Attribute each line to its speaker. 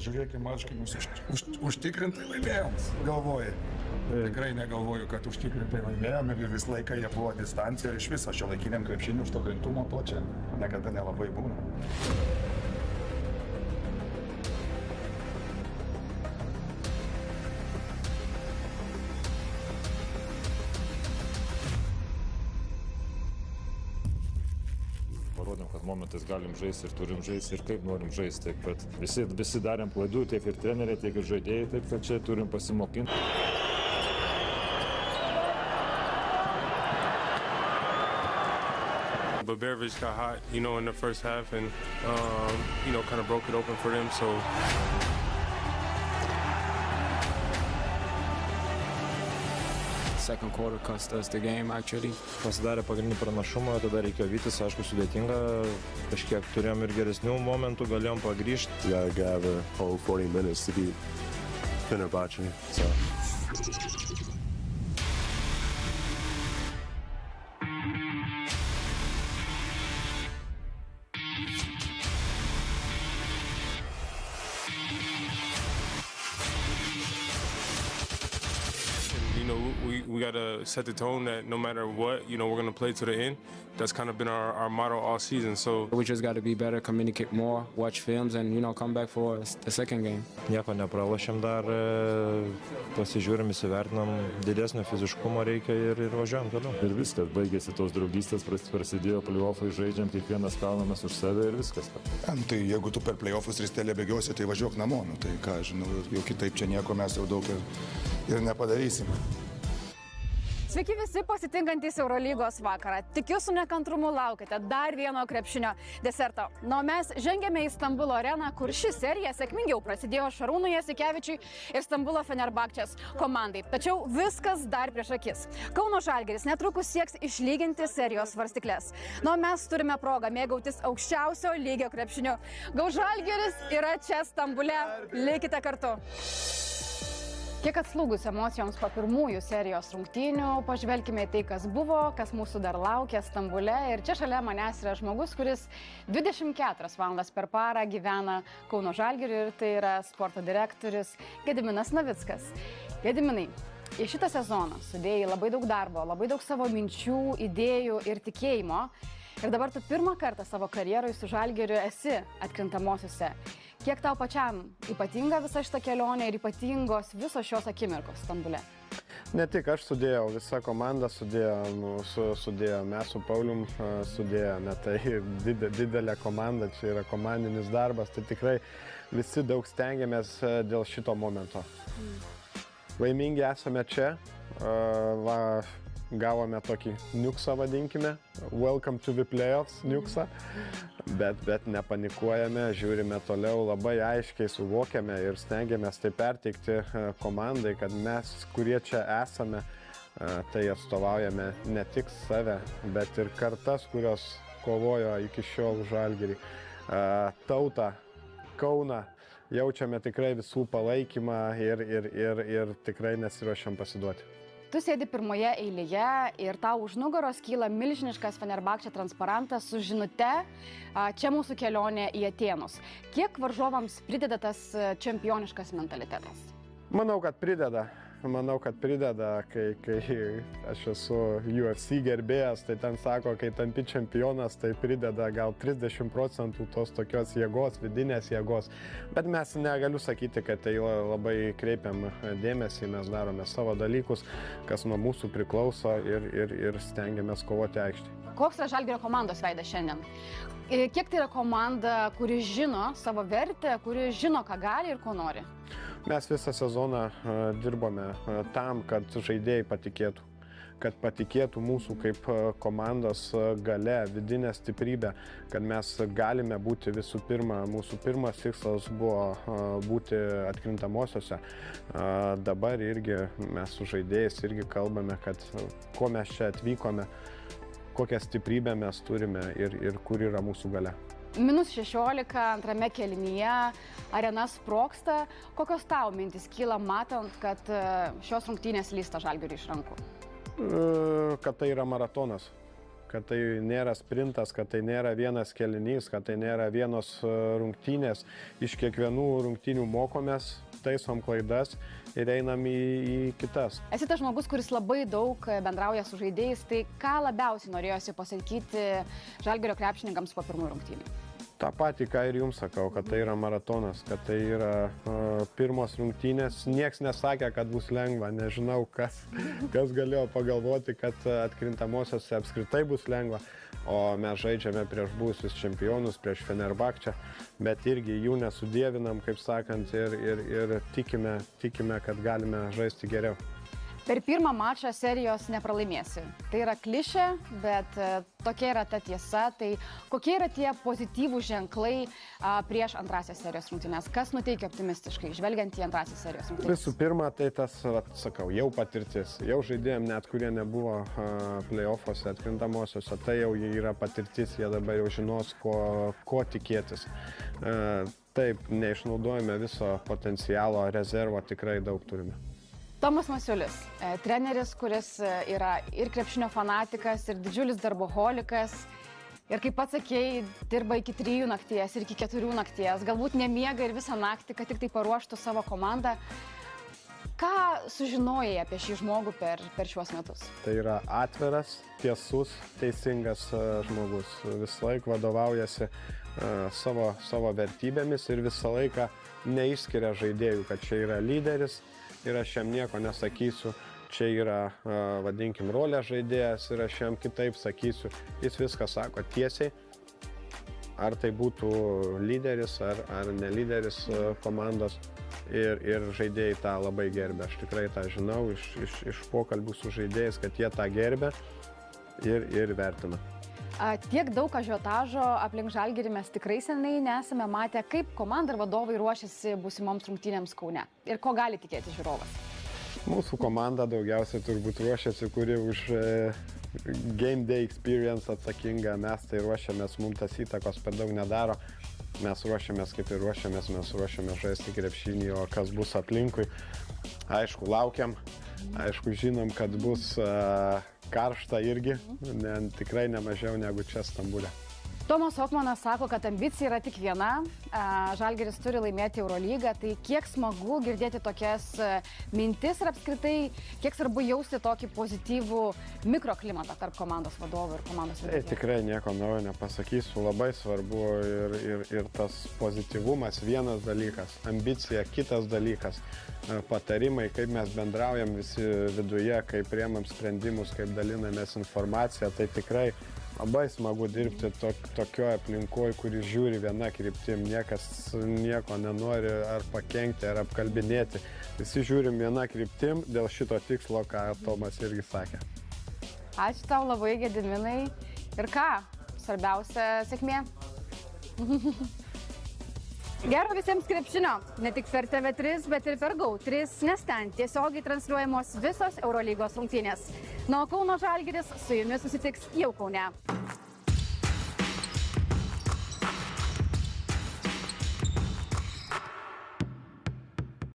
Speaker 1: žiūrėkime, aš kaip mes užtikrintai laimėjom, galvoju. Tikrai negalvoju, kad užtikrintai laimėjom ir visą laiką jie buvo distancija ir iš viso šiuolaikiniam krepšiniui už to grintumo to čia niekada nelabai būna.
Speaker 2: Parodėm, kad momentais galim žaisti ir turim žaisti ir kaip norim žaisti. Taip, kad visi darėm klaidų, tiek ir treneriai, tiek ir žaidėjai, taip kad čia turim pasimokinti.
Speaker 3: But Berovic got hot, in the first half and, kind of broke it open for them, so...
Speaker 4: Second quarter cost us the game, actually.
Speaker 2: Pasidarė pagrindinį pranašumą, tada reikėjo vytis, aišku, sudėtinga. Kažkiek turėjom ir geresnių momentų, galėjom pagrįžti.
Speaker 5: You gotta have a whole 40 minutes to beat Fenerbahce, so...
Speaker 3: We got to set the tone that no matter what, we're going to play to the end. That's kind of been our motto all season. So
Speaker 4: we just got to be better, communicate more, watch films, and come back for the second game.
Speaker 2: Nieko nepralošėm dar, pasižiūrim, įsivertinam, didesnio fiziškumo reikia ir važiuojam toliau. Ir viskas, baigėsi tos draugystės, prasidėjo play-offai, žaidžiam, kiekvienas kalnamės už save ir viskas.
Speaker 1: Tai jeigu tu per play-offus ristelė bėgiosi, tai važiuok namo, tai ką, žinau, jau kitaip čia nieko mes jau daug ir nepadarysim.
Speaker 6: Sveiki visi pasitinkantys Eurolygos vakarą. Tikiu su nekantrumu laukite dar vieno krepšinio deserto. Mes žengėme į Stambulo areną, kur ši serija sėkmingiau prasidėjo Šarūnui Jasikevičiui ir Stambulo Fenerbahčės komandai. Tačiau viskas dar prieš akis. Kauno Žalgiris netrukus sieks išlyginti serijos svarstyklės. Mes turime progą mėgautis aukščiausio lygio krepšiniu. Gau Žalgiris yra čia Stambule. Likite kartu. Kiek atslūgus emocijoms po pirmųjų serijos rungtynių, pažvelkime į tai, kas buvo, kas mūsų dar laukia Stambule. Ir čia šalia manęs yra žmogus, kuris 24 valandas per parą gyvena Kauno Žalgiriui, ir tai yra sporto direktorius Gediminas Navickas. Gediminai, į šitą sezoną sudėjai labai daug darbo, labai daug savo minčių, idėjų ir tikėjimo. Ir dabar tu pirmą kartą savo karjeroje su Žalgiriu esi atkrintamosiose. Kiek tau pačiam ypatinga visa šita kelionė ir ypatingos visos šios akimirkos Stambule?
Speaker 7: Ne tik aš sudėjau, visa komanda sudėjo, mes su Paulium sudėjome, tai didelė komanda, čia yra komandinis darbas, tai tikrai visi daug stengiamės dėl šito momento. Laimingi esame čia, gavome tokį niuksą, vadinkime, welcome to the playoffs niuksą, bet nepanikuojame, žiūrime toliau, labai aiškiai suvokiame ir stengiamės tai perteikti komandai, kad mes, kurie čia esame, tai atstovaujame ne tik save, bet ir kartas, kurios kovojo iki šiol Žalgirį, tautą, Kauną, jaučiame tikrai visų palaikymą ir tikrai nesiruošiam pasiduoti.
Speaker 6: Tu sėdi pirmoje eilėje ir tau už nugaros kyla milžiniškas Fenerbahčė transparantas su žinute čia mūsų kelionė į Atėnus. Kiek varžovams prideda tas čempioniškas mentalitetas?
Speaker 7: Manau, kad prideda. Kai aš esu UFC gerbėjas, tai ten sako, kai tampi čempionas, tai prideda gal 30% tos tokios jėgos, vidinės jėgos. Bet mes negaliu sakyti, kad tai labai kreipiam dėmesį, mes darome savo dalykus, kas nuo mūsų priklauso ir stengiamės kovoti aikštėje.
Speaker 6: Koks yra Žalgirio komandos veidas šiandien? Kiek tai yra komanda, kuri žino savo vertę, kuri žino, ką gali ir ko nori?
Speaker 7: Mes visą sezoną dirbome tam, kad žaidėjai patikėtų. Kad patikėtų mūsų kaip komandos gale, vidinė stiprybė, kad mes galime būti visų pirma, mūsų pirmas tikslas buvo būti atkrintamosiose. Dabar irgi mes su žaidėjais irgi kalbame, kad ko mes čia atvykome, kokią stiprybę mes turime ir kur yra mūsų gale.
Speaker 6: Minus 16 antrame kėlinyje, arena sprogsta. Kokios tau mintis kyla matant, kad šios rungtynės lysta Žalgiriui iš rankų?
Speaker 7: Kad tai yra maratonas. kad tai nėra sprintas, kad tai nėra vienas kėlinys, kad tai nėra vienos rungtynės. Iš kiekvienų rungtynių mokomės, taisom klaidas ir einam į kitas.
Speaker 6: Esi tas žmogus, kuris labai daug bendrauja su žaidėjais, tai ką labiausiai norėjosi pasakyti Žalgirio krepšininkams po pirmųjų rungtynių?
Speaker 7: Ta pati, ką ir jums sakau, kad tai yra maratonas, kad tai yra pirmos rungtynės. Niekas nesakė, kad bus lengva. Nežinau, kas galėjo pagalvoti, kad atkrintamosiose apskritai bus lengva. O mes žaidžiame prieš buvusius čempionus, prieš Fenerbahčę, bet irgi jų nesudievinam, kaip sakant, ir tikime, kad galime žaisti geriau.
Speaker 6: Per pirmą mačą serijos nepralaimėsi. Tai yra klišė, bet tokia yra ta tiesa. Tai kokie yra tie pozityvūs ženklai prieš antrasios serijos rungtynes? Kas nuteikia optimistiškai, žvelgiant į antrasios serijos rungtynes?
Speaker 7: Visų pirma, tai tas, sakau, jau patirtis. Jau žaidėjom net, kurie nebuvo play-offuose, atkrintamosiuose, tai jau yra patirtis, jie dabar jau žinos, ko tikėtis. Taip, neišnaudojame viso potencialo, rezervo tikrai daug turime.
Speaker 6: Tomas Masiulis, treneris, kuris yra ir krepšinio fanatikas, ir didžiulis darboholikas. Ir kaip pats sakėjai, dirba iki 3 nakties ir iki 4 nakties. Galbūt nemiega ir visą naktį, kad tik tai paruoštų savo komandą. Ką sužinojai apie šį žmogų per šiuos metus?
Speaker 7: Tai yra atviras, tiesus, teisingas žmogus. Visą laiką vadovaujasi savo vertybėmis ir visą laiką neišskiria žaidėjų, kad čia yra lyderis. Ir aš jam nieko nesakysiu, čia yra, vadinkim, rolė žaidėjas ir aš jam kitaip sakysiu. Jis viską sako tiesiai, ar tai būtų lyderis ar ne lyderis komandos ir žaidėjai tą labai gerbė. Aš tikrai tą žinau iš pokalbių su žaidėjais, kad jie tą gerbė ir vertina.
Speaker 6: Tiek daug ažiotažo aplink Žalgirį mes tikrai senai nesame matę, kaip komanda ir vadovai ruošiasi būsimoms rungtynėms Kaune ir ko gali tikėti žiūrovas.
Speaker 7: Mūsų komanda daugiausiai turbūt ruošiasi, kuri už game day experience atsakinga. Mes tai ruošiamės, mums tas įtakos per daug nedaro. Mes ruošiamės kaip ir ruošiamės, mes ruošiamės žaisti krepšinį, o kas bus aplinkui. Aišku, laukiam. Aišku, žinom, kad bus karšta irgi, tikrai ne mažiau negu čia Stambule.
Speaker 6: Tomas Okmanas sako, kad ambicija yra tik viena, Žalgiris turi laimėti Eurolygą, tai kiek smagu girdėti tokias mintis ir apskritai, kiek svarbu jausti tokį pozityvų mikroklimatą tarp komandos vadovų ir komandos vedėjų.
Speaker 7: Tai tikrai nieko naujo nepasakysiu, labai svarbu ir tas pozityvumas vienas dalykas, ambicija kitas dalykas, patarimai, kaip mes bendraujam visi viduje, kaip priemam sprendimus, kaip dalinamės informaciją, tai tikrai labai smagu dirbti tokioje aplinkoje, kuri žiūri viena kryptim, niekas nieko nenori ar pakenkti, ar apkalbinėti. Visi žiūrim viena kryptim dėl šito tikslo, ką Tomas irgi sakė.
Speaker 6: Ačiū tau labai, Gediminai. Ir ką? Svarbiausia sėkmė. Gero visiems krepšinio, ne tik per TV3, bet ir per GO3, nes ten tiesiogiai transliuojamos visos Eurolygos rungtynės. Nuo Kauno Žalgiris su jumis susitiks jau Kaune.